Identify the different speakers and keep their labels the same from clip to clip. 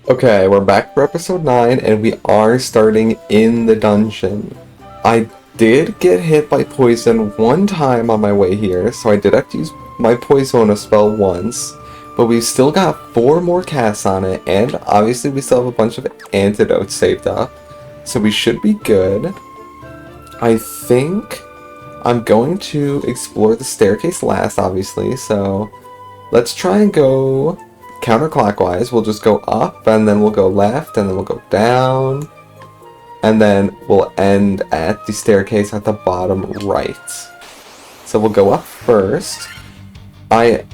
Speaker 1: Okay, we're back for episode 9, and we are starting in the dungeon. I did get hit by poison one time on my way here, so I did have to use my Poisona spell once, but we've still got 4 more casts on it, and obviously we still have a bunch of antidotes saved up, so we should be good. I think I'm going to explore the staircase last, obviously, so let's try and go counterclockwise. We'll just go up, and then we'll go left, and then we'll go down, and then we'll end at the staircase at the bottom right. So we'll go up first. I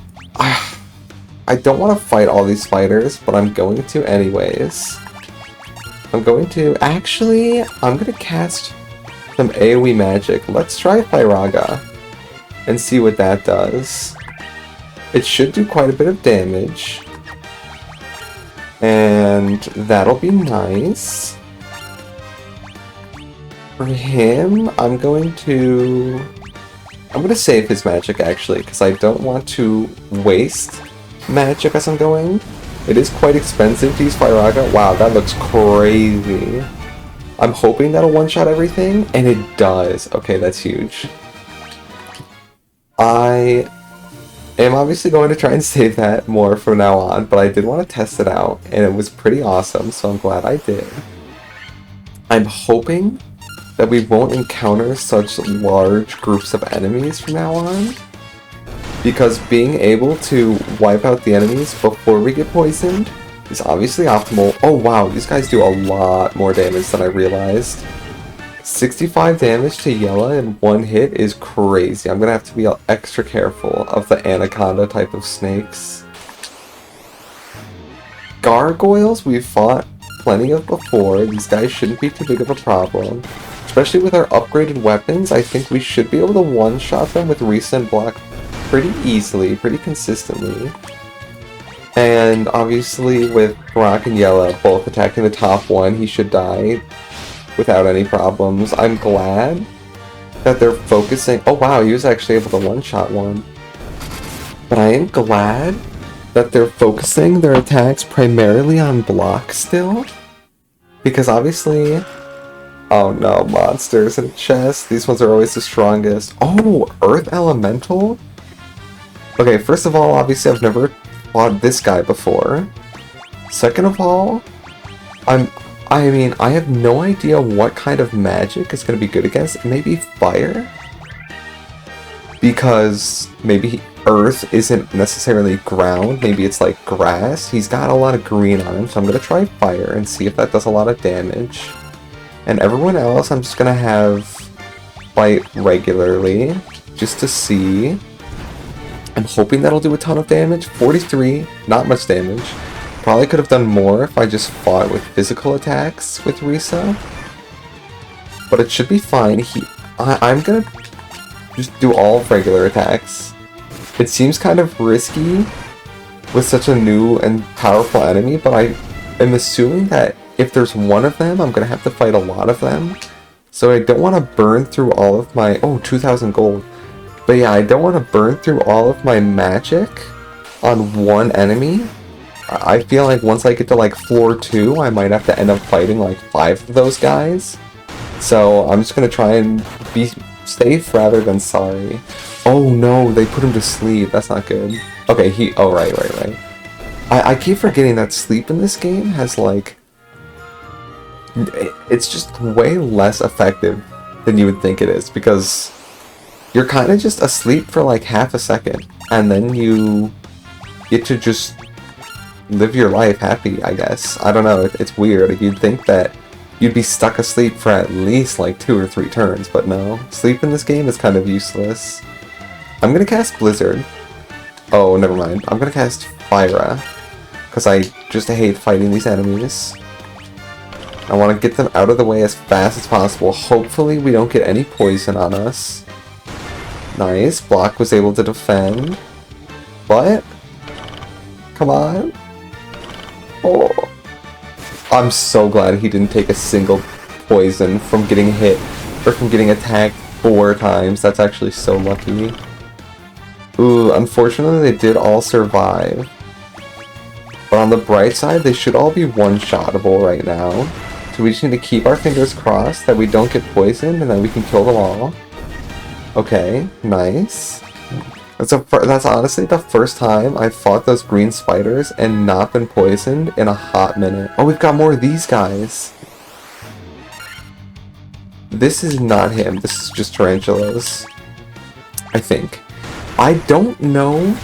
Speaker 1: don't want to fight all these spiders, but I'm going to anyways. I'm going to cast some AoE magic. Let's try Thyraga and see what that does. It should do quite a bit of damage. And that'll be nice. For him, I'm going to save his magic actually, because I don't want to waste magic as I'm going. It is quite expensive to use Firaga. Wow, that looks crazy. I'm hoping that'll one-shot everything, and it does. Okay, that's huge. I am obviously going to try and save that more from now on, but I did want to test it out, and it was pretty awesome, so I'm glad I did. I'm hoping that we won't encounter such large groups of enemies from now on, because being able to wipe out the enemies before we get poisoned is obviously optimal. Oh wow, these guys do a lot more damage than I realized. 65 damage to Yella in one hit is crazy. I'm gonna have to be extra careful of the anaconda type of snakes. Gargoyles we've fought plenty of before. These guys shouldn't be too big of a problem. Especially with our upgraded weapons, I think we should be able to one-shot them with recent Blok pretty easily, pretty consistently. And obviously with Rock and Yella both attacking the top one, he should die without any problems. I'm glad that they're focusing... Oh wow, he was actually able to one-shot one. But I am glad that they're focusing their attacks primarily on Blok still. Because obviously... Oh no, monsters in a chest. These ones are always the strongest. Oh, Earth Elemental? Okay, first of all, obviously I've never fought this guy before. Second of all, I have no idea what kind of magic is going to be good against. Maybe fire? Because maybe earth isn't necessarily ground. Maybe it's like grass. He's got a lot of green on him, so I'm going to try fire and see if that does a lot of damage. And everyone else I'm just going to have fight regularly, just to see. I'm hoping that'll do a ton of damage. 43, not much damage. Probably could have done more if I just fought with physical attacks with Risa. But it should be fine. I'm going to just do all regular attacks. It seems kind of risky with such a new and powerful enemy, but I am assuming that if there's one of them, I'm going to have to fight a lot of them. So I don't want to burn through all of my... Oh, 2,000 gold. But yeah, I don't want to burn through all of my magic on one enemy. I feel like once I get to like floor 2, I might have to end up fighting like 5 of those guys. So I'm just going to try and be safe rather than sorry. Oh no, they put him to sleep. That's not good. Okay, oh right. I keep forgetting that sleep in this game has like... It's just way less effective than you would think it is, because you're kind of just asleep for like half a second, and then you get to just live your life happy, I guess. I don't know, it's weird. You'd think that you'd be stuck asleep for at least like 2 or 3 turns, but no. Sleep in this game is kind of useless. I'm gonna cast Blizzard. Oh, never mind. I'm gonna cast Fyra, because I just hate fighting these enemies. I want to get them out of the way as fast as possible. Hopefully we don't get any poison on us. Nice. Blok was able to defend. But... Come on. Oh. I'm so glad he didn't take a single poison from getting hit, or from getting attacked 4 times. That's actually so lucky. Ooh, unfortunately they did all survive. But on the bright side, they should all be one-shottable right now. So we just need to keep our fingers crossed that we don't get poisoned and that we can kill them all. Okay, nice. That's honestly the first time I've fought those green spiders and not been poisoned in a hot minute. Oh, we've got more of these guys. This is not him. This is just tarantulas, I think. I don't know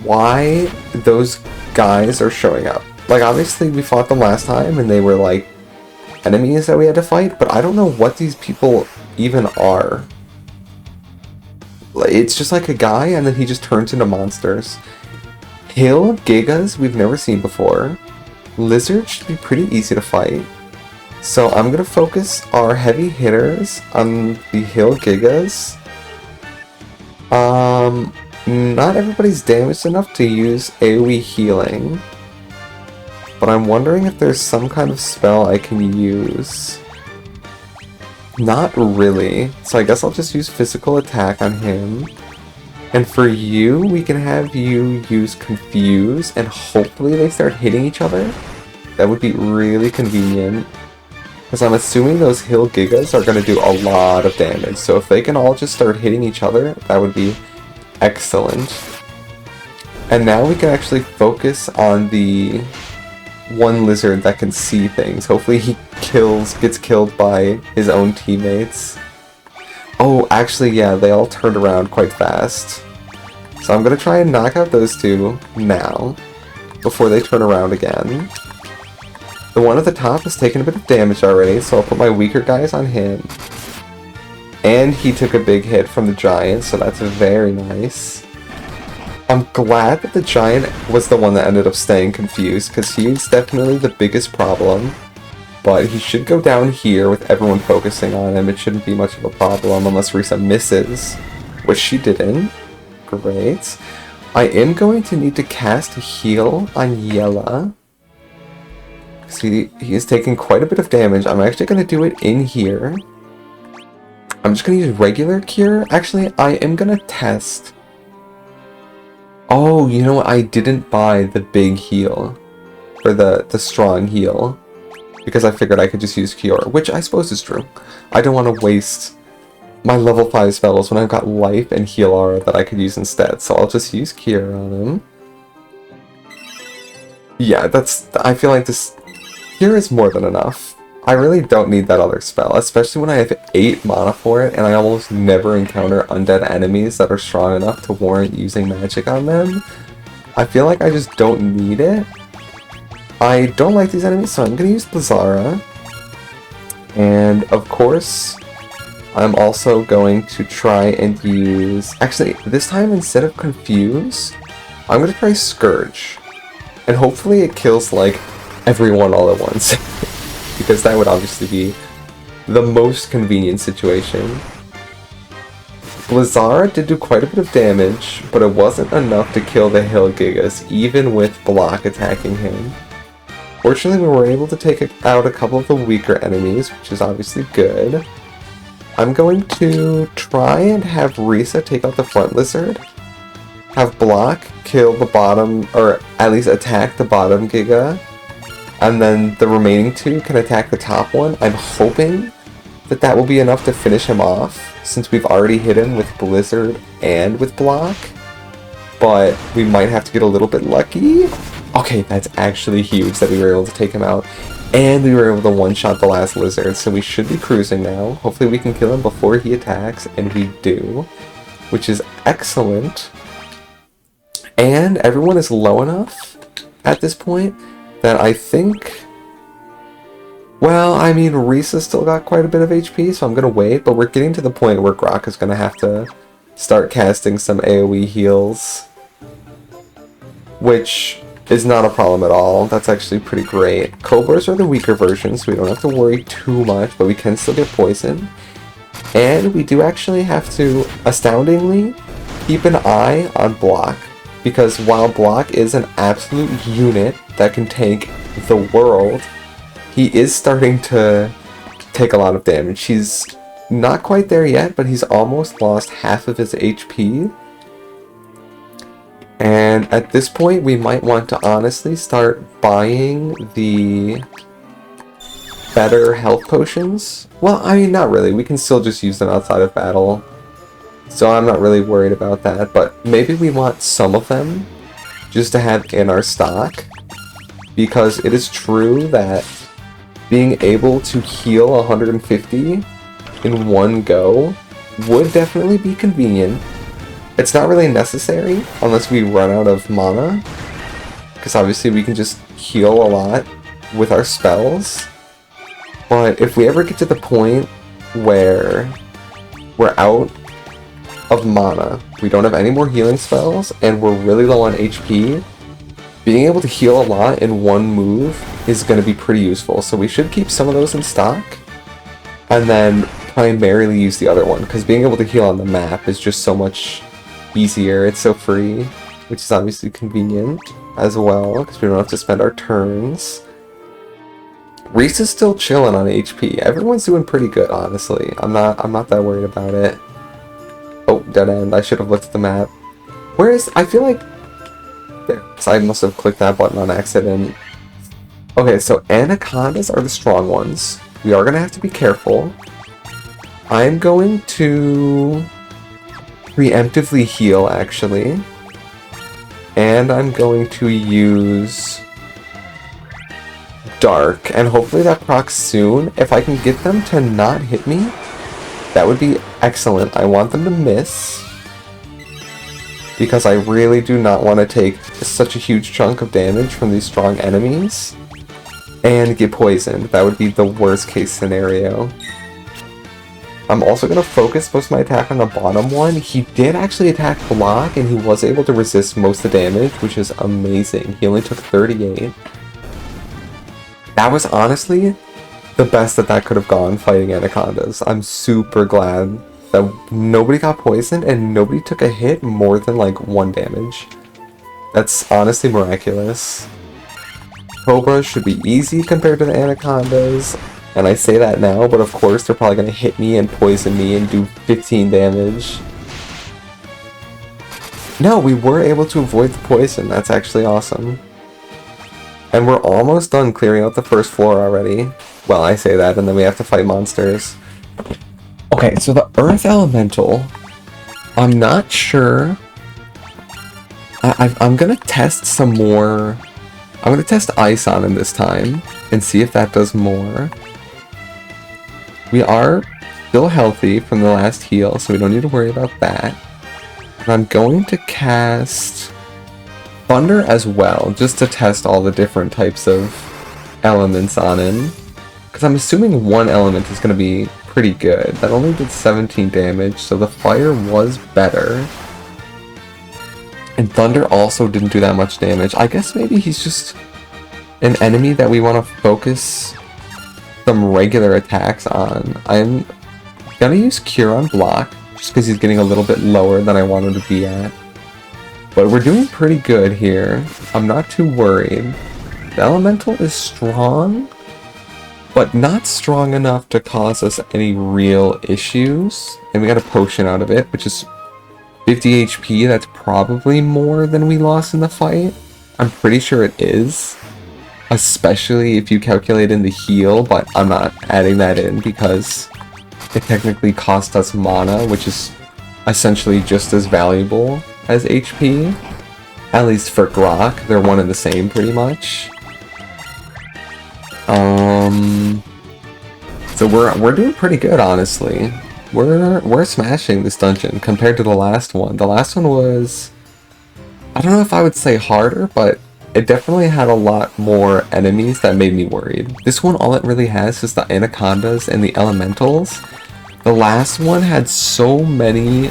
Speaker 1: why those guys are showing up. Like, obviously we fought them last time and they were like enemies that we had to fight, but I don't know what these people even are. It's just like a guy and then he just turns into monsters. Hill Gigas we've never seen before. Lizards should be pretty easy to fight. So I'm gonna focus our heavy hitters on the Hill Gigas. Not everybody's damaged enough to use AoE healing. But I'm wondering if there's some kind of spell I can use. Not really. So I guess I'll just use physical attack on him. And for you, we can have you use Confuse, and hopefully they start hitting each other. That would be really convenient. Because I'm assuming those Hill Gigas are going to do a lot of damage. So if they can all just start hitting each other, that would be excellent. And now we can actually focus on the one lizard that can see things. Hopefully he gets killed by his own teammates. Oh, actually, yeah, they all turned around quite fast. So I'm going to try and knock out those two now, before they turn around again. The one at the top has taken a bit of damage already, so I'll put my weaker guys on him. And he took a big hit from the giant, so that's very nice. I'm glad that the giant was the one that ended up staying confused, because he's definitely the biggest problem. But he should go down here with everyone focusing on him. It shouldn't be much of a problem unless Risa misses, which she didn't. Great. I am going to need to cast a heal on Yella. See, he is taking quite a bit of damage. I'm actually going to do it in here. I'm just going to use regular cure. Actually, I am going to test. Oh, you know what? I didn't buy the big heal. Or the strong heal. Because I figured I could just use cure, which I suppose is true. I don't want to waste my level 5 spells when I've got life and heal aura that I could use instead. So I'll just use cure on him. Yeah, I feel like this cure is more than enough. I really don't need that other spell, especially when I have 8 mana for it and I almost never encounter undead enemies that are strong enough to warrant using magic on them. I feel like I just don't need it. I don't like these enemies, so I'm going to use Blizara. And, of course, I'm also going to try and use... Actually, this time, instead of Confuse, I'm going to try Scourge. And hopefully it kills, like, everyone all at once. Because that would obviously be the most convenient situation. Blizara did do quite a bit of damage, but it wasn't enough to kill the Hill Gigas, even with Blok attacking him. Fortunately, we were able to take out a couple of the weaker enemies, which is obviously good. I'm going to try and have Risa take out the front lizard, have Blok kill the bottom, or at least attack the bottom Giga, and then the remaining two can attack the top one. I'm hoping that that will be enough to finish him off, since we've already hit him with Blizzard and with Blok, but we might have to get a little bit lucky. Okay, that's actually huge that we were able to take him out. And we were able to one-shot the last lizard, so we should be cruising now. Hopefully we can kill him before he attacks, and we do. Which is excellent. And everyone is low enough at this point that I think... Well, I mean, Risa's still got quite a bit of HP, so I'm going to wait. But we're getting to the point where Grok is going to have to start casting some AoE heals. Which... is not a problem at all. That's actually pretty great. Cobras are the weaker versions, so we don't have to worry too much, but we can still get poisoned. And we do actually have to, astoundingly, keep an eye on Blok, because while Blok is an absolute unit that can tank the world, he is starting to take a lot of damage. He's not quite there yet, but he's almost lost half of his HP. And at this point, we might want to honestly start buying the better health potions. Well, I mean, not really. We can still just use them outside of battle. So I'm not really worried about that. But maybe we want some of them just to have in our stock. Because it is true that being able to heal 150 in one go would definitely be convenient. It's not really necessary unless we run out of mana, because obviously we can just heal a lot with our spells. But if we ever get to the point where we're out of mana, we don't have any more healing spells, and we're really low on HP, being able to heal a lot in one move is going to be pretty useful. So we should keep some of those in stock, and then primarily use the other one, because being able to heal on the map is just so much easier. It's so free, which is obviously convenient as well, because we don't have to spend our turns. Reese is still chilling on HP. Everyone's doing pretty good, honestly. I'm not that worried about it. Oh, dead end. I should have looked at the map. Where is... I feel like... There. So I must have clicked that button on accident. Okay, so anacondas are the strong ones. We are going to have to be careful. I'm going to preemptively heal, actually. And I'm going to use Dark, and hopefully that procs soon. If I can get them to not hit me, that would be excellent. I want them to miss, because I really do not want to take such a huge chunk of damage from these strong enemies and get poisoned. That would be the worst case scenario. I'm also going to focus most of my attack on the bottom one. He did actually attack Blok, and he was able to resist most of the damage, which is amazing. He only took 38. That was honestly the best that could have gone fighting anacondas. I'm super glad that nobody got poisoned and nobody took a hit more than like 1 damage. That's honestly miraculous. Cobras should be easy compared to the anacondas, and I say that now, but of course they're probably going to hit me and poison me and do 15 damage. No, we were able to avoid the poison. That's actually awesome. And we're almost done clearing out the first floor already. Well, I say that, and then we have to fight monsters. Okay, so the Earth Elemental, I'm not sure. I'm gonna test some more. I'm gonna test Ice on him this time, and see if that does more. We are still healthy from the last heal, so we don't need to worry about that. And I'm going to cast Thunder as well, just to test all the different types of elements on him. Because I'm assuming one element is going to be pretty good. That only did 17 damage, so the fire was better. And Thunder also didn't do that much damage. I guess maybe he's just an enemy that we want to focus some regular attacks on. I'm going to use Cure on Blok, just because he's getting a little bit lower than I want him to be at. But we're doing pretty good here. I'm not too worried. The Elemental is strong, but not strong enough to cause us any real issues. And we got a potion out of it, which is 50 HP. That's probably more than we lost in the fight. I'm pretty sure it is. Especially if you calculate in the heal, but I'm not adding that in because it technically cost us mana, which is essentially just as valuable as HP. At least for Grok, they're one and the same pretty much. So we're doing pretty good, honestly. We're smashing this dungeon compared to the last one. The last one was, I don't know if I would say harder, but it definitely had a lot more enemies that made me worried. This one, all it really has is the anacondas and the elementals. The last one had so many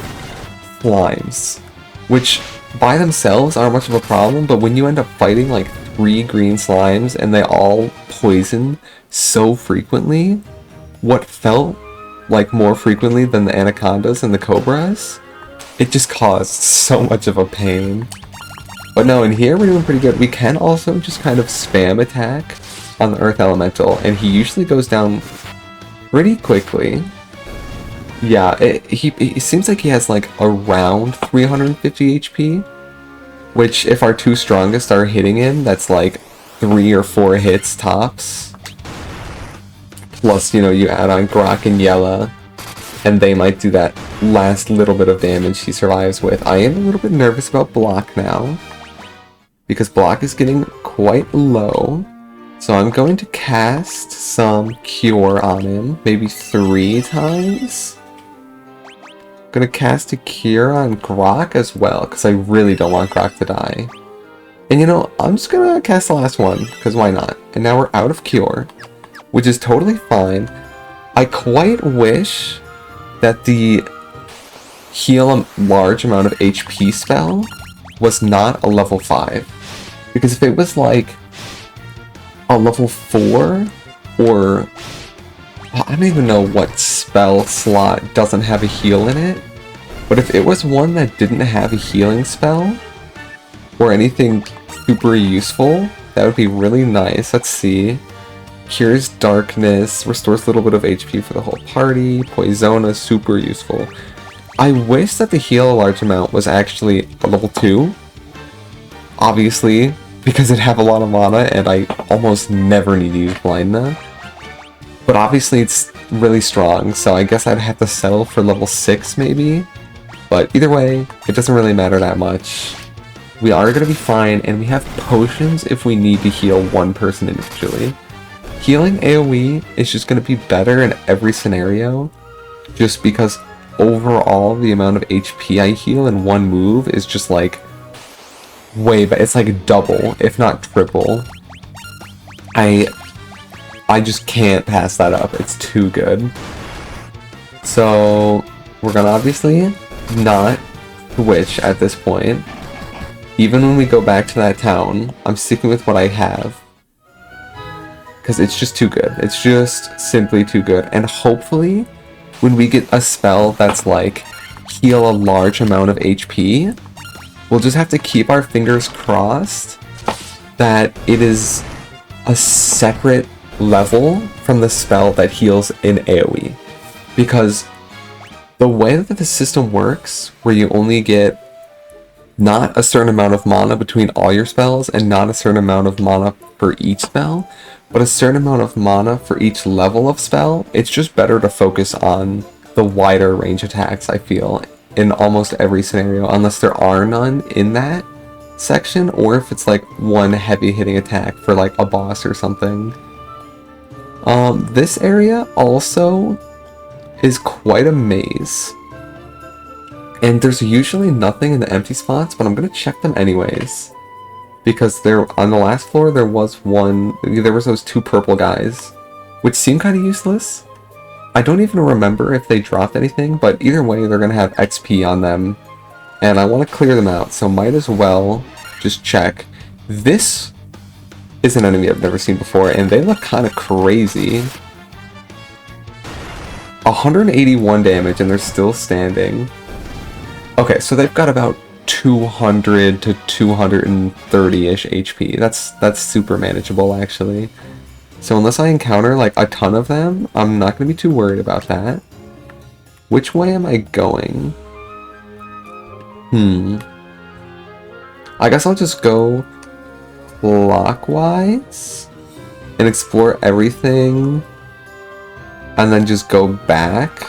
Speaker 1: slimes, which by themselves aren't much of a problem, but when you end up fighting like 3 green slimes and they all poison so frequently, what felt like more frequently than the anacondas and the cobras, it just caused so much of a pain. But no, in here we're doing pretty good. We can also just kind of spam attack on the Earth Elemental, and he usually goes down pretty quickly. Yeah, he seems like he has like around 350 HP. Which, if our two strongest are hitting him, that's like 3 or 4 hits tops. Plus, you know, you add on Grok and Yella, and they might do that last little bit of damage he survives with. I am a little bit nervous about Blok now, because Blok is getting quite low. So I'm going to cast some Cure on him, maybe 3 times. Gonna cast a Cure on Grok as well, because I really don't want Grok to die. And you know, I'm just gonna cast the last one, because why not? And now we're out of Cure, which is totally fine. I quite wish that the heal a large amount of HP spell was not a level 5. Because if it was like a level 4, or I don't even know what spell slot doesn't have a heal in it, but if it was one that didn't have a healing spell, or anything super useful, that would be really nice. Let's see. Cures Darkness, restores a little bit of HP for the whole party, Poisona, super useful. I wish that the heal a large amount was actually a level 2, obviously, because it'd have a lot of mana and I almost never need to use Blindna. But obviously it's really strong, so I guess I'd have to settle for level 6 maybe. But either way, it doesn't really matter that much. We are going to be fine, and we have potions if we need to heal one person individually. Healing AoE is just going to be better in every scenario, just because overall the amount of HP I heal in one move is just like way better. It's like double, if not triple. I just can't pass that up. It's too good. So we're gonna obviously not switch at this point. Even when we go back to that town, I'm sticking with what I have. Because it's just too good. It's just simply too good. And hopefully, when we get a spell that's like, heal a large amount of HP, we'll just have to keep our fingers crossed that it is a separate level from the spell that heals in AoE. Because the way that the system works, where you only get not a certain amount of mana between all your spells, and not a certain amount of mana for each spell, but a certain amount of mana for each level of spell, it's just better to focus on the wider range attacks, I feel, in almost every scenario, unless there are none in that section, or if it's like one heavy hitting attack for like a boss or something. This area also is quite a maze. And there's usually nothing in the empty spots, but I'm gonna check them anyways. Because there, on the last floor, there was those 2 purple guys, which seem kind of useless. I don't even remember if they dropped anything, but either way, they're gonna have XP on them. And I want to clear them out, so might as well just check. This is an enemy I've never seen before, and they look kind of crazy. 181 damage, and they're still standing. Okay, so they've got about 200 to 230-ish HP. That's super manageable, actually. So unless I encounter like a ton of them, I'm not going to be too worried about that. Which way am I going? I guess I'll just go clockwise and explore everything and then just go back.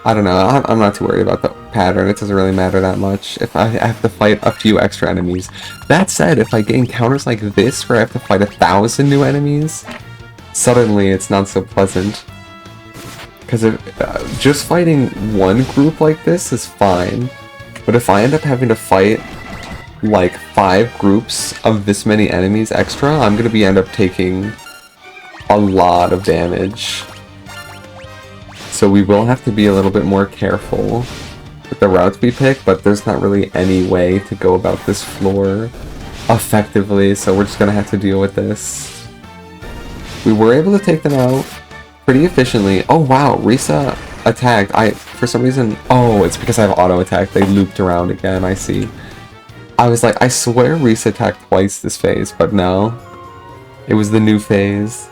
Speaker 1: I don't know, I'm not too worried about the pattern. It doesn't really matter that much if I have to fight a few extra enemies. That said, if I get encounters like this where I have to fight 1,000 new enemies, suddenly it's not so pleasant. Because just fighting one group like this is fine, but if I end up having to fight like 5 groups of this many enemies extra, I'm gonna end up taking a lot of damage. So we will have to be a little bit more careful with the routes we pick, but there's not really any way to go about this floor effectively, so we're just gonna have to deal with this. We were able to take them out pretty efficiently. Oh wow, Risa attacked. For some reason, oh, it's because I have auto attack. They looped around again, I see. I was like, I swear Risa attacked twice this phase, but no. It was the new phase.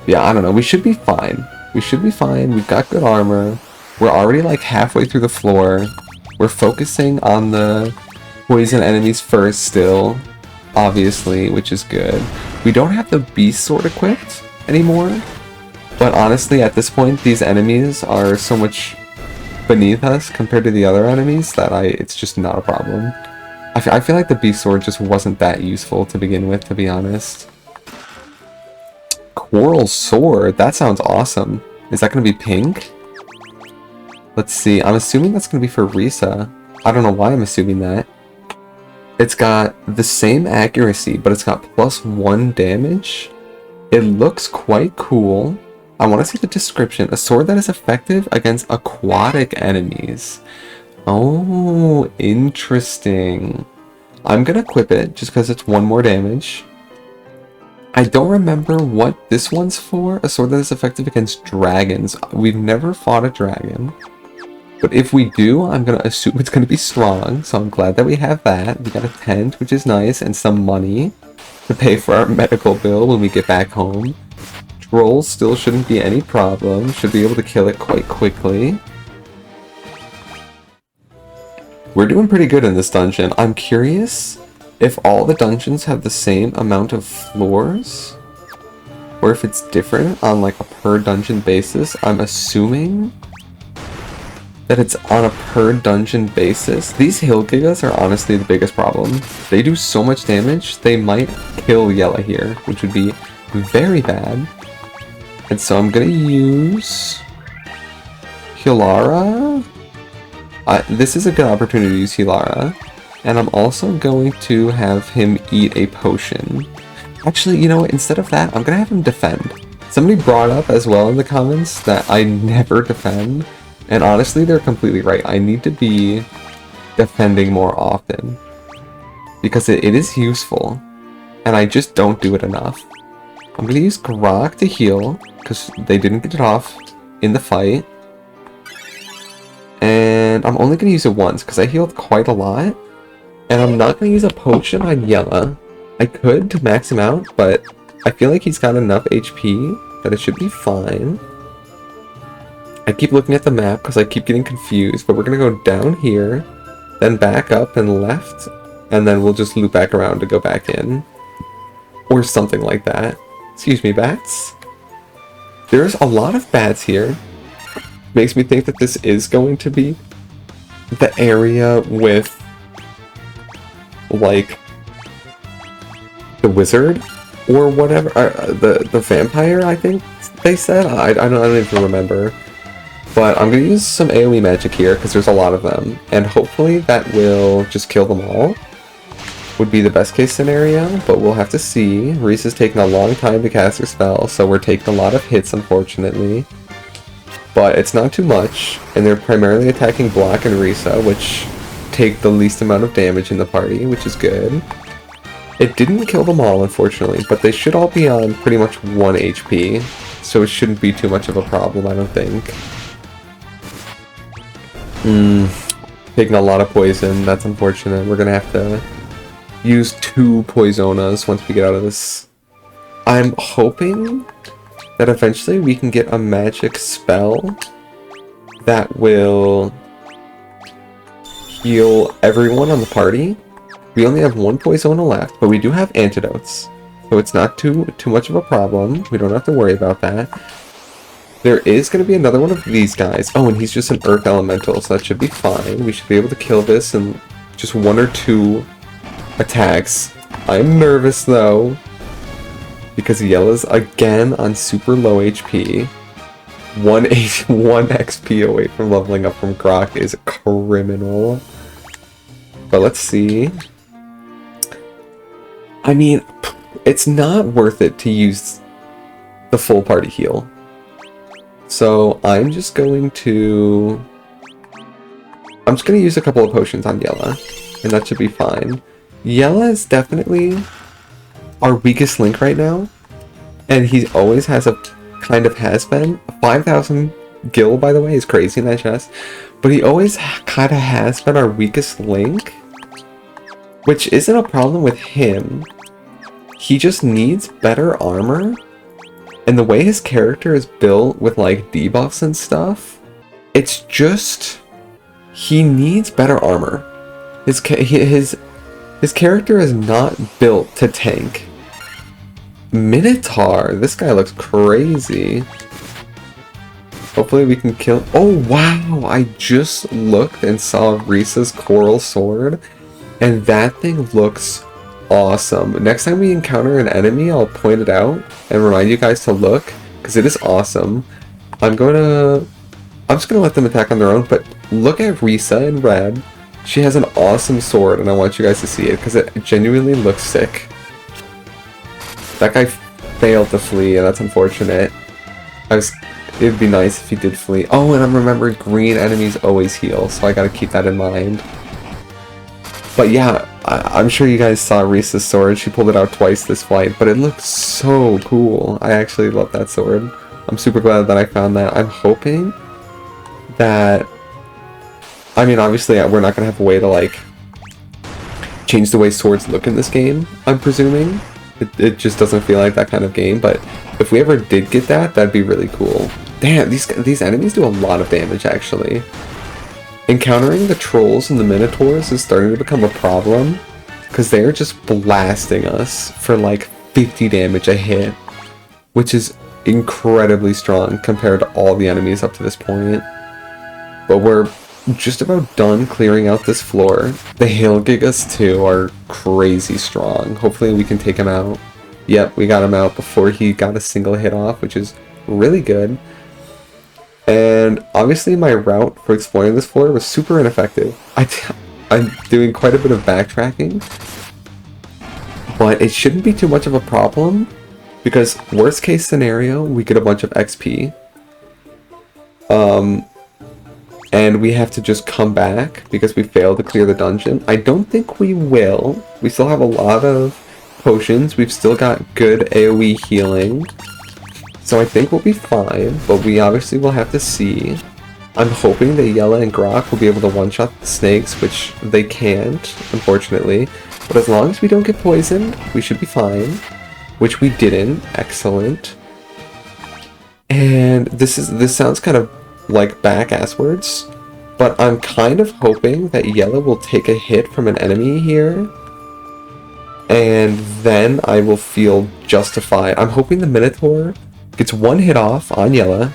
Speaker 1: Yeah, I don't know, we should be fine. We should be fine. We've got good armor. We're already like halfway through the floor. We're focusing on the poison enemies first still, obviously, which is good. We don't have the beast sword equipped anymore, but honestly at this point these enemies are so much beneath us compared to the other enemies that it's just not a problem. I feel like the beast sword just wasn't that useful to begin with, to be honest. Coral sword, that sounds awesome. Is that going to be pink? Let's see, I'm assuming that's going to be for Risa. I don't know why I'm assuming that. It's got the same accuracy, but it's got +1 damage. It looks quite cool. I want to see the description. A sword that is effective against aquatic enemies. Oh, interesting. I'm going to equip it just because it's 1 more damage. I don't remember what this one's for. A sword that is effective against dragons. We've never fought a dragon. But if we do, I'm going to assume it's going to be strong. So I'm glad that we have that. We got a tent, which is nice, and some money to pay for our medical bill when we get back home. Trolls still shouldn't be any problem. Should be able to kill it quite quickly. We're doing pretty good in this dungeon. I'm curious if all the dungeons have the same amount of floors, or if it's different on like a per dungeon basis. I'm assuming that it's on a per dungeon basis. These hill gigas are honestly the biggest problem. They do so much damage, they might kill Yella here, which would be very bad. And so I'm gonna use Hilara. This is a good opportunity to use Hilara. And I'm also going to have him eat a potion. Actually, you know what? Instead of that, I'm going to have him defend. Somebody brought up as well in the comments that I never defend. And honestly, they're completely right. I need to be defending more often. Because it is useful. And I just don't do it enough. I'm going to use Grok to heal, because they didn't get it off in the fight. And I'm only going to use it once, because I healed quite a lot. And I'm not going to use a potion on Yella. I could to max him out, but I feel like he's got enough HP that it should be fine. I keep looking at the map because I keep getting confused, but we're going to go down here, then back up and left, and then we'll just loop back around to go back in. Or something like that. Excuse me, bats? There's a lot of bats here. Makes me think that this is going to be the area with like the wizard or whatever, the vampire, I think they said. I don't even remember. But I'm gonna use some AoE magic here because there's a lot of them, and hopefully that will just kill them all. Would be the best case scenario, but we'll have to see. Reese is taking a long time to cast her spell, so we're taking a lot of hits, unfortunately. But it's not too much, and they're primarily attacking Blok and Risa, which take the least amount of damage in the party, which is good. It didn't kill them all, unfortunately, but they should all be on pretty much 1 HP, so it shouldn't be too much of a problem, I don't think. Taking a lot of poison, that's unfortunate. We're gonna have to use 2 Poisonas once we get out of this. I'm hoping that eventually we can get a magic spell that will heal everyone on the party. We only have 1 Poisona left, but we do have antidotes, so it's not too much of a problem. We don't have to worry about that. There is going to be another one of these guys. Oh, and he's just an Earth Elemental, so that should be fine. We should be able to kill this in just 1 or 2 attacks. I'm nervous, though, because Yella's again on super low HP. 1 XP away from leveling up from Grok is criminal. But let's see. I mean, it's not worth it to use the full party heal. So I'm just going to use a couple of potions on Yella, and that should be fine. Yella is definitely our weakest link right now, and he always has been. 5,000 gil, by the way, is crazy in that chest, but he always kind of has been our weakest link, which isn't a problem with him. He just needs better armor. And the way his character is built with like debuffs and stuff, it's just, he needs better armor. His His character is not built to tank. Minotaur, this guy looks crazy. Hopefully we can kill... Oh, wow! I just looked and saw Risa's coral sword, and that thing looks awesome. Next time we encounter an enemy, I'll point it out and remind you guys to look, because it is awesome. I'm just gonna let them attack on their own, but look at Risa in red. She has an awesome sword, and I want you guys to see it, because it genuinely looks sick. That guy failed to flee, and that's unfortunate. It'd be nice if he did flee. Oh, and I'm remembering green enemies always heal, so I gotta keep that in mind. But yeah, I'm sure you guys saw Risa's sword. She pulled it out twice this fight, but it looks so cool. I actually love that sword. I'm super glad that I found that. I'm hoping that... I mean, obviously, we're not gonna have a way to, like, change the way swords look in this game, I'm presuming. It just doesn't feel like that kind of game, but if we ever did get that, that'd be really cool. Damn, these enemies do a lot of damage, actually. Encountering the trolls and the minotaurs is starting to become a problem, because they're just blasting us for like 50 damage a hit, which is incredibly strong compared to all the enemies up to this point. But we're just about done clearing out this floor. The Hail Gigas too are crazy strong. Hopefully we can take him out. Yep, we got him out before he got a single hit off, which is really good. And obviously my route for exploring this floor was super ineffective. I'm doing quite a bit of backtracking, but it shouldn't be too much of a problem, because worst case scenario, we get a bunch of XP. And we have to just come back because we failed to clear the dungeon. I don't think we will. We still have a lot of potions. We've still got good AoE healing. So I think we'll be fine, but we obviously will have to see. I'm hoping that Yella and Grok will be able to one-shot the snakes, which they can't, unfortunately. But as long as we don't get poisoned, we should be fine. Which we didn't. Excellent. And this sounds kind of like back-ass words, but I'm kind of hoping that Yella will take a hit from an enemy here, and then I will feel justified. I'm hoping the Minotaur gets one hit off on Yella,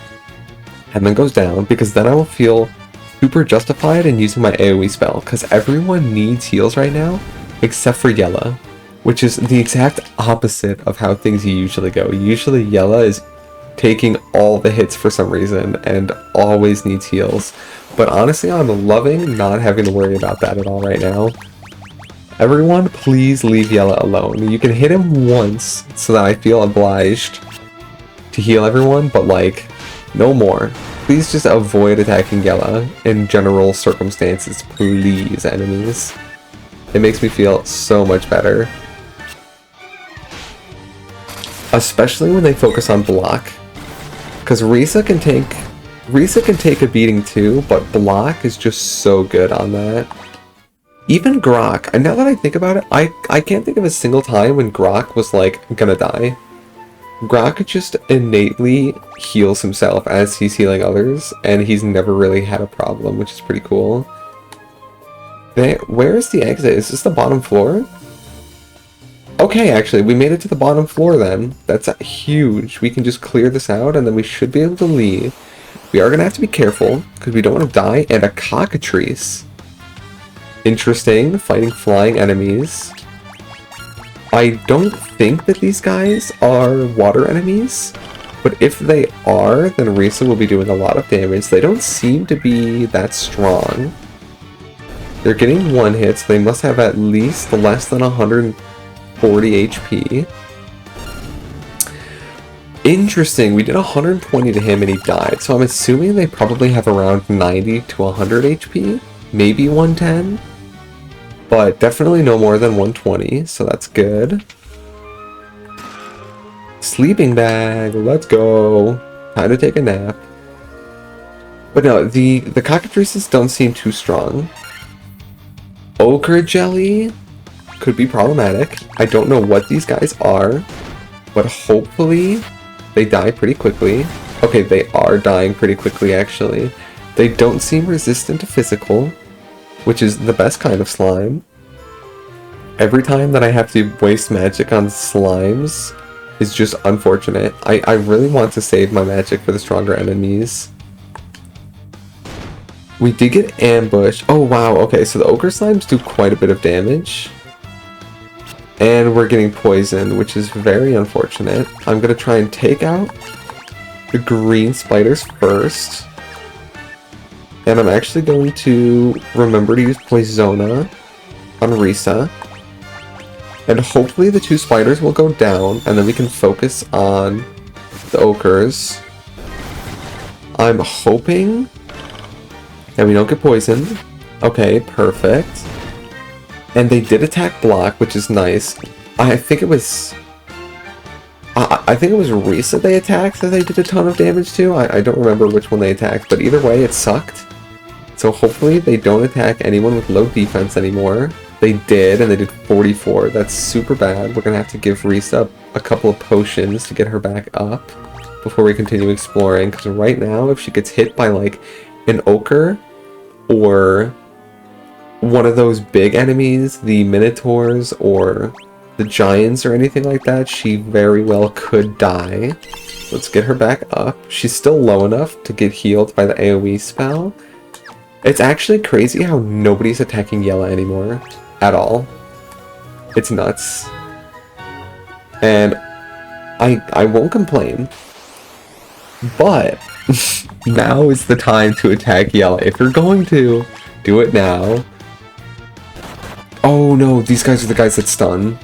Speaker 1: and then goes down, because then I will feel super justified in using my AoE spell, because everyone needs heals right now, except for Yella, which is the exact opposite of how things usually go. Usually Yella is taking all the hits for some reason and always needs heals. But honestly, I'm loving not having to worry about that at all right now. Everyone, please leave Yella alone. You can hit him once so that I feel obliged to heal everyone, but like, no more. Please just avoid attacking Yella in general circumstances, please, enemies. It makes me feel so much better. Especially when they focus on Blok. Because Risa can take a beating too, but Blok is just so good on that. Even Grok, and now that I think about it, I can't think of a single time when Grok was like gonna die. Grok just innately heals himself as he's healing others, and he's never really had a problem, which is pretty cool. Where is the exit? Is this the bottom floor? Okay, actually, we made it to the bottom floor then. That's huge. We can just clear this out, and then we should be able to leave. We are going to have to be careful, because we don't want to die. And a cockatrice. Interesting. Fighting flying enemies. I don't think that these guys are water enemies, but if they are, then Risa will be doing a lot of damage. They don't seem to be that strong. They're getting one hit, so they must have at least less than 140 HP. Interesting, we did 120 to him and he died, so I'm assuming they probably have around 90 to 100 HP, maybe 110, but definitely no more than 120, so that's good. Sleeping bag, let's go. Time to take a nap. But no, the cockatrices don't seem too strong. Ochre jelly could be problematic. I don't know what these guys are, but hopefully they die pretty quickly. Okay, they are dying pretty quickly actually. They don't seem resistant to physical, which is the best kind of slime. Every time that I have to waste magic on slimes is just unfortunate. I really want to save my magic for the stronger enemies. We did get ambushed. Oh wow, okay, so the ochre slimes do quite a bit of damage. And we're getting poisoned, which is very unfortunate. I'm gonna try and take out the green spiders first. And I'm actually going to remember to use Poisona on Risa. And hopefully the 2 spiders will go down, and then we can focus on the ochres. I'm hoping that we don't get poisoned. Okay, perfect. And they did attack Blok, which is nice. I think it was Risa they attacked that they did a ton of damage to. I don't remember which one they attacked, but either way, it sucked. So hopefully they don't attack anyone with low defense anymore. They did, and they did 44. That's super bad. We're gonna have to give Risa a couple of potions to get her back up before we continue exploring, because right now, if she gets hit by, like, an ochre or one of those big enemies, the minotaurs or the giants or anything like that, she very well could die. Let's get her back up. She's still low enough to get healed by the AoE spell. It's actually crazy how nobody's attacking Yella anymore. At all. It's nuts. And I won't complain. But now is the time to attack Yella. If you're going to, do it now. Oh no, these guys are the guys that stun.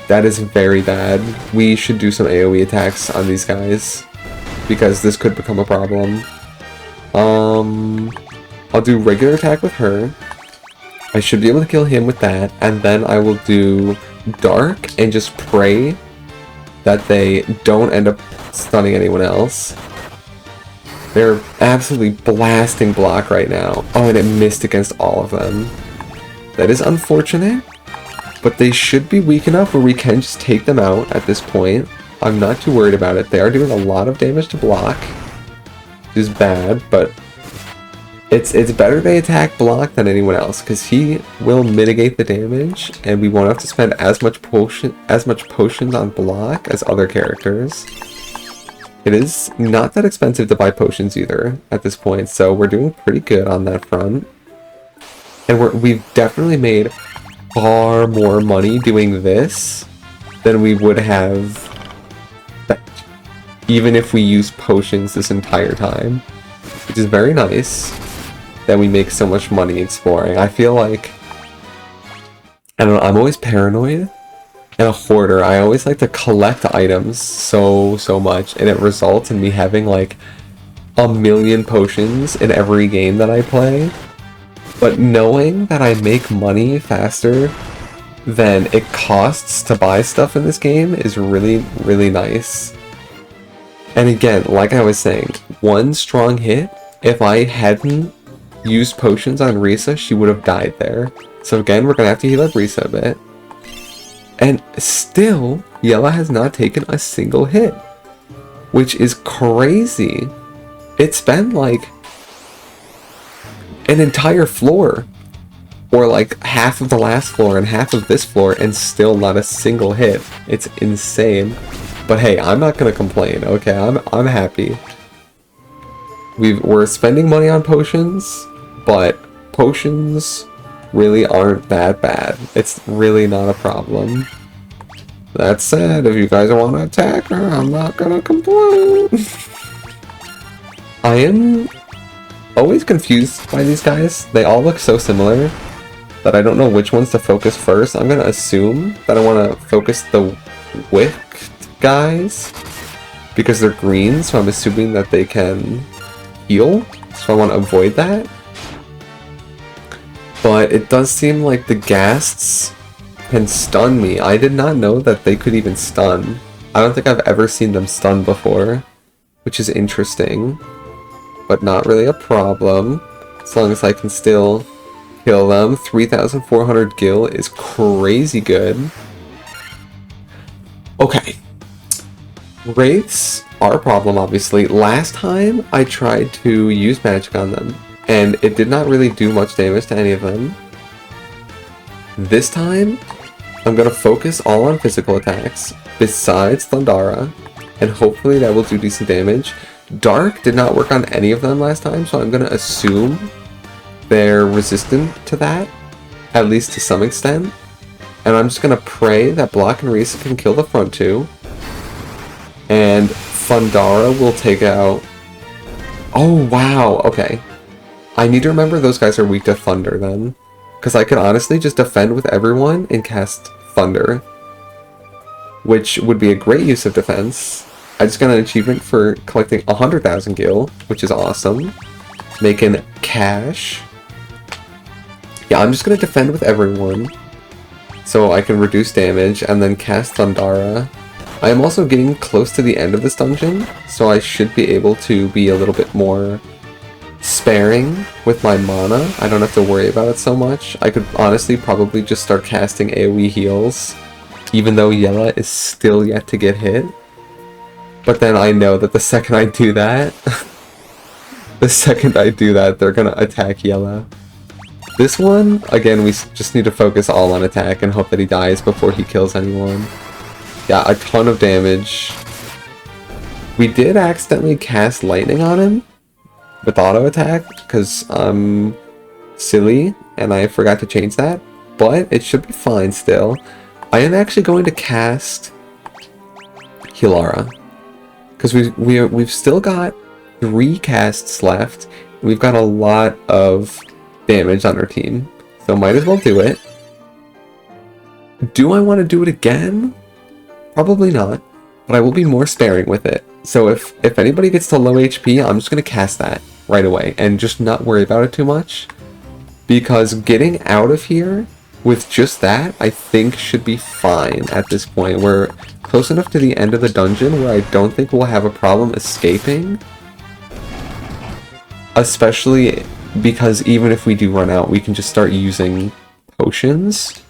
Speaker 1: That is very bad. We should do some AoE attacks on these guys, because this could become a problem. I'll do regular attack with her. I should be able to kill him with that, and then I will do dark and just pray that they don't end up stunning anyone else. They're absolutely blasting Blok right now. Oh, and it missed against all of them. That is unfortunate, but they should be weak enough where we can just take them out at this point. I'm not too worried about it. They are doing a lot of damage to Blok, which is bad, but it's better they attack Blok than anyone else, because he will mitigate the damage, and we won't have to spend as much potions on Blok as other characters. It is not that expensive to buy potions either at this point, so we're doing pretty good on that front. And we've definitely made far more money doing this than we would have even if we use potions this entire time, which is very nice that we make so much money exploring. I feel like, I don't know, I'm always paranoid and a hoarder. I always like to collect items so much, and it results in me having like a million potions in every game that I play. But knowing that I make money faster than it costs to buy stuff in this game is really, really nice. And again, like I was saying, one strong hit, if I hadn't used potions on Risa, she would have died there. So again, we're gonna have to heal up Risa a bit. And still, Yella has not taken a single hit, which is crazy. It's been like an entire floor, or like half of the last floor and half of this floor, and still not a single hit. It's insane. But hey, I'm not gonna complain. Okay, I'm happy. We're spending money on potions, but potions really aren't that bad. It's really not a problem. That said, if you guys want to attack her, I'm not gonna complain. I am always confused by these guys. They all look so similar that I don't know which ones to focus first. I'm gonna assume that I want to focus the wicked guys because they're green, so I'm assuming that they can heal, so I want to avoid that. But it does seem like the ghasts can stun me. I did not know that they could even stun. I don't think I've ever seen them stun before, which is interesting, but not really a problem, as long as I can still kill them. 3,400 gil is crazy good. Okay. Wraiths are a problem, obviously. Last time I tried to use magic on them, and it did not really do much damage to any of them. This time, I'm going to focus all on physical attacks, besides Thundara, and hopefully that will do decent damage. Dark did not work on any of them last time, so I'm going to assume they're resistant to that, at least to some extent. And I'm just going to pray that Blok and Risa can kill the front two, and Thundara will take out... Oh, wow, okay. I need to remember those guys are weak to Thunder then, because I could honestly just defend with everyone and cast Thunder, which would be a great use of defense. I just got an achievement for collecting 100,000 gil, which is awesome. Making cash. Yeah, I'm just going to defend with everyone, so I can reduce damage and then cast Thundara. I am also getting close to the end of this dungeon, so I should be able to be a little bit more sparing with my mana. I don't have to worry about it so much. I could honestly probably just start casting AoE heals, even though Yella is still yet to get hit. But then I know that the second I do that, they're gonna attack Yella. This one, again, we just need to focus all on attack and hope that he dies before he kills anyone. Yeah, a ton of damage. We did accidentally cast lightning on him with auto attack because I'm silly and I forgot to change that, but it should be fine still. I am actually going to cast Hilara because we've still got 3 casts left. We've got a lot of damage on our team, so might as well do it. Do I want to do it again? Probably not, but I will be more sparing with it. So if anybody gets to low HP, I'm just going to cast that right away and just not worry about it too much. Because getting out of here with just that, I think should be fine at this point. We're close enough to the end of the dungeon where I don't think we'll have a problem escaping. Especially because even if we do run out, we can just start using potions.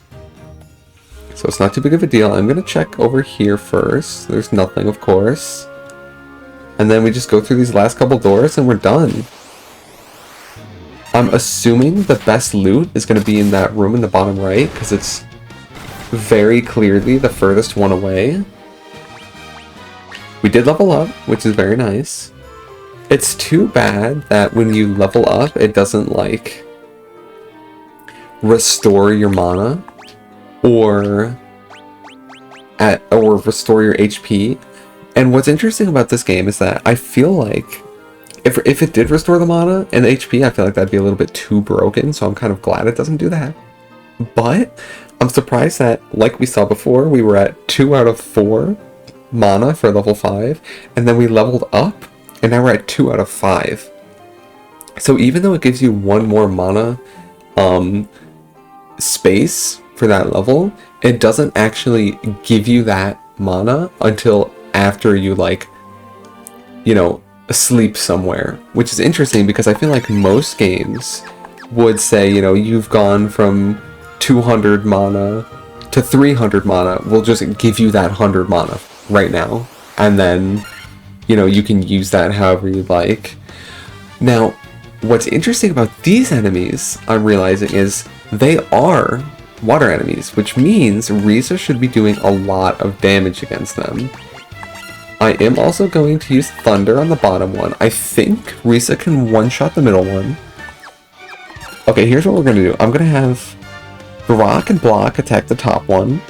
Speaker 1: So it's not too big of a deal. I'm going to check over here first. There's nothing, of course. And then we just go through these last couple doors and we're done. I'm assuming the best loot is going to be in that room in the bottom right, because it's very clearly the furthest one away. We did level up, which is very nice. It's too bad that when you level up, it doesn't, like, restore your mana. Or restore your HP. And what's interesting about this game is that I feel like if it did restore the mana and the HP, I feel like that'd be a little bit too broken, so I'm kind of glad it doesn't do that. But I'm surprised that, like we saw before, we were at 2 out of 4 mana for level 5, and then we leveled up, and now we're at 2 out of 5. So even though it gives you 1 more mana space for that level, it doesn't actually give you that mana until after you, like, you know, sleep somewhere, which is interesting because I feel like most games would say, you know, you've gone from 200 mana to 300 mana, we'll just give you that 100 mana right now, and then, you know, you can use that however you like. Now, what's interesting about these enemies, I'm realizing, is they are water enemies, which means Risa should be doing a lot of damage against them. I am also going to use Thunder on the bottom one. I think Risa can one-shot the middle one. Okay, here's what we're going to do. I'm going to have Grok and Blok attack the top one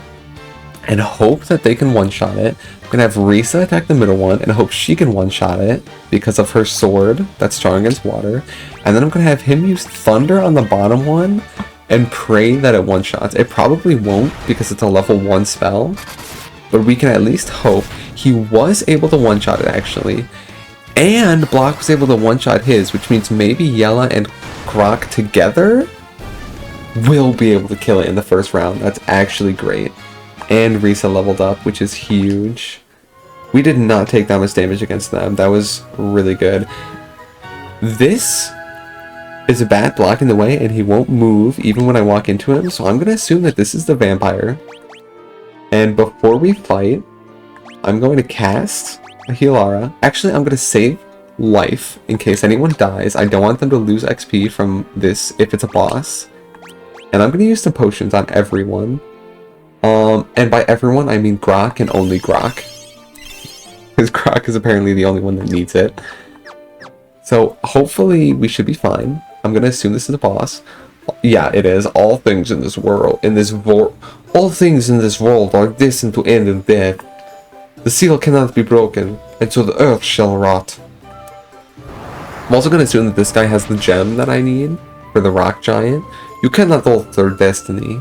Speaker 1: and hope that they can one-shot it. I'm going to have Risa attack the middle one and hope she can one-shot it because of her sword that's strong against water. And then I'm going to have him use Thunder on the bottom one and pray that it one-shots. It probably won't because it's a level 1 spell, but we can at least hope. He was able to one-shot it, actually, and Blok was able to one-shot his, which means maybe Yella and Grok together will be able to kill it in the first round. That's actually great. And Risa leveled up, which is huge. We did not take that much damage against them. That was really good. This is a bat blocking the way, and he won't move even when I walk into him, so I'm going to assume that this is the vampire. And before we fight, I'm going to cast a Hilara. Actually, I'm going to save life in case anyone dies. I don't want them to lose XP from this if it's a boss. And I'm going to use some potions on everyone. And by everyone, I mean Grok and only Grok. Because Grok is apparently the only one that needs it. So hopefully we should be fine. I'm going to assume this is the boss. Yeah, it is. All things in this world, all things in this world are destined to end in death. The seal cannot be broken, and so the earth shall rot. I'm also going to assume that this guy has the gem that I need for the rock giant. You cannot alter destiny.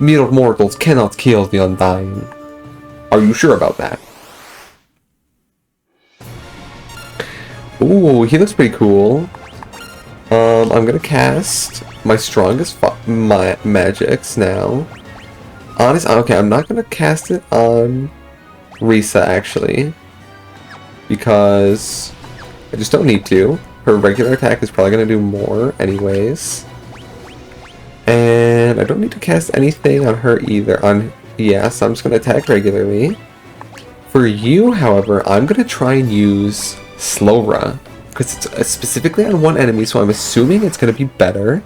Speaker 1: Mere mortals cannot kill the undying. Are you sure about that? Ooh, he looks pretty cool. I'm gonna cast my strongest magics now. Okay, I'm not gonna cast it on Risa, actually. Because I just don't need to. Her regular attack is probably gonna do more anyways. And I don't need to cast anything on her either. Yeah, so I'm just gonna attack regularly. For you, however, I'm gonna try and use Slowra. Because it's specifically on one enemy, so I'm assuming it's going to be better.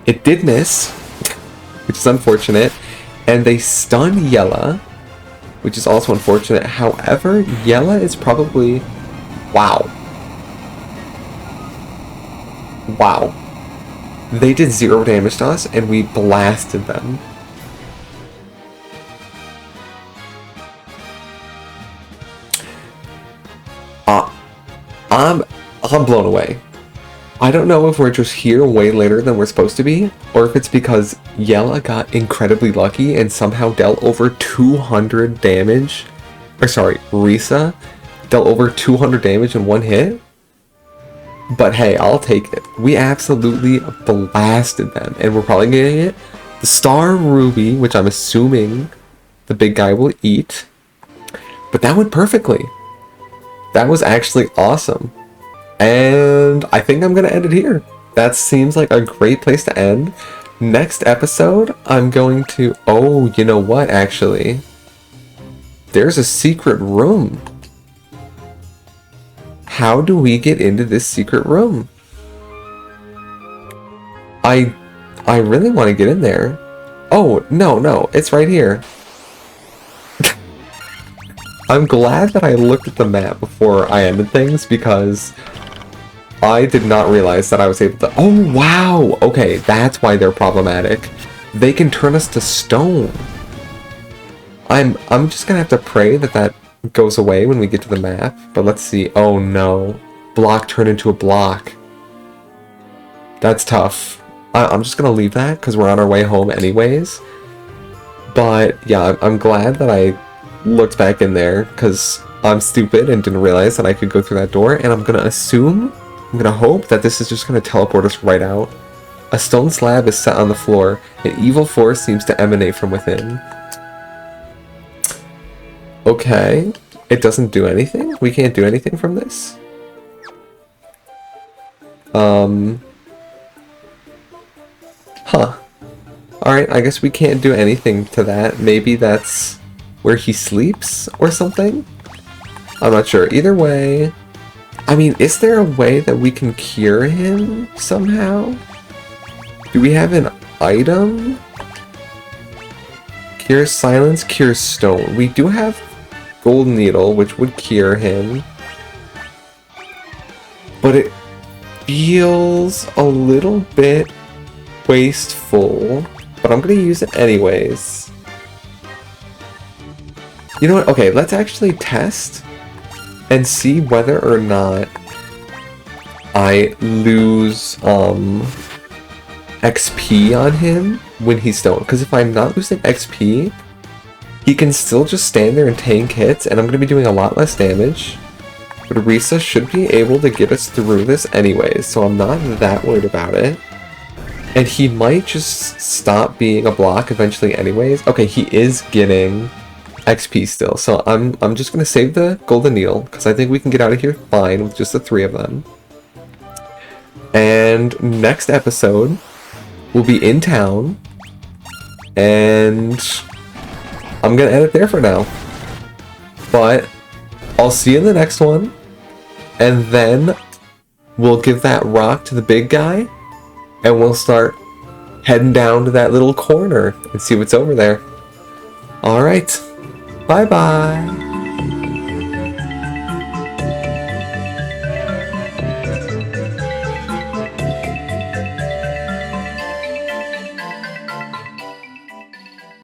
Speaker 1: It did miss, which is unfortunate. And they stun Yella, which is also unfortunate. However, Yella is probably... Wow. Wow. They did 0 damage to us, and we blasted them. I'm blown away. I don't know if we're just here way later than we're supposed to be, or if it's because Yella got incredibly lucky and somehow dealt over 200 damage. Or sorry, Risa dealt over 200 damage in one hit. But hey, I'll take it. We absolutely blasted them, and we're probably gonna get the Star Ruby, which I'm assuming the big guy will eat. But that went perfectly. That was actually awesome. And I think I'm going to end it here. That seems like a great place to end. Next episode, I'm going to... Oh, you know what, actually? There's a secret room. How do we get into this secret room? I really want to get in there. Oh, no, it's right here. I'm glad that I looked at the map before I ended things, because I did not realize that I was able to... Oh, wow! Okay, that's why they're problematic. They can turn us to stone. I'm just gonna have to pray that that goes away when we get to the map. But let's see. Oh, no. Blok turned into a block. That's tough. I'm just gonna leave that, because we're on our way home anyways. But, yeah, I'm glad that I looked back in there, because I'm stupid and didn't realize that I could go through that door, and I'm gonna assume... I'm gonna hope that this is just gonna teleport us right out. A stone slab is set on the floor. An evil force seems to emanate from within. Okay. It doesn't do anything? We can't do anything from this? Huh. Alright, I guess we can't do anything to that. Maybe that's where he sleeps or something? I'm not sure. Either way... I mean, is there a way that we can cure him somehow? Do we have an item? Cure silence, cure stone. We do have gold needle, which would cure him. But it feels a little bit wasteful. But I'm going to use it anyways. You know what? Okay, let's actually test and see whether or not I lose XP on him when he's stoned. Because if I'm not losing XP, he can still just stand there and tank hits, and I'm going to be doing a lot less damage. But Risa should be able to get us through this anyways, so I'm not that worried about it. And he might just stop being a block eventually anyways. Okay, he is getting XP still, so I'm just gonna save the golden needle because I think we can get out of here fine with just the 3 of them. And next episode we'll be in town, and I'm gonna end it there for now. But I'll see you in the next one, and then we'll give that rock to the big guy, and we'll start heading down to that little corner and see what's over there. Alright, bye-bye.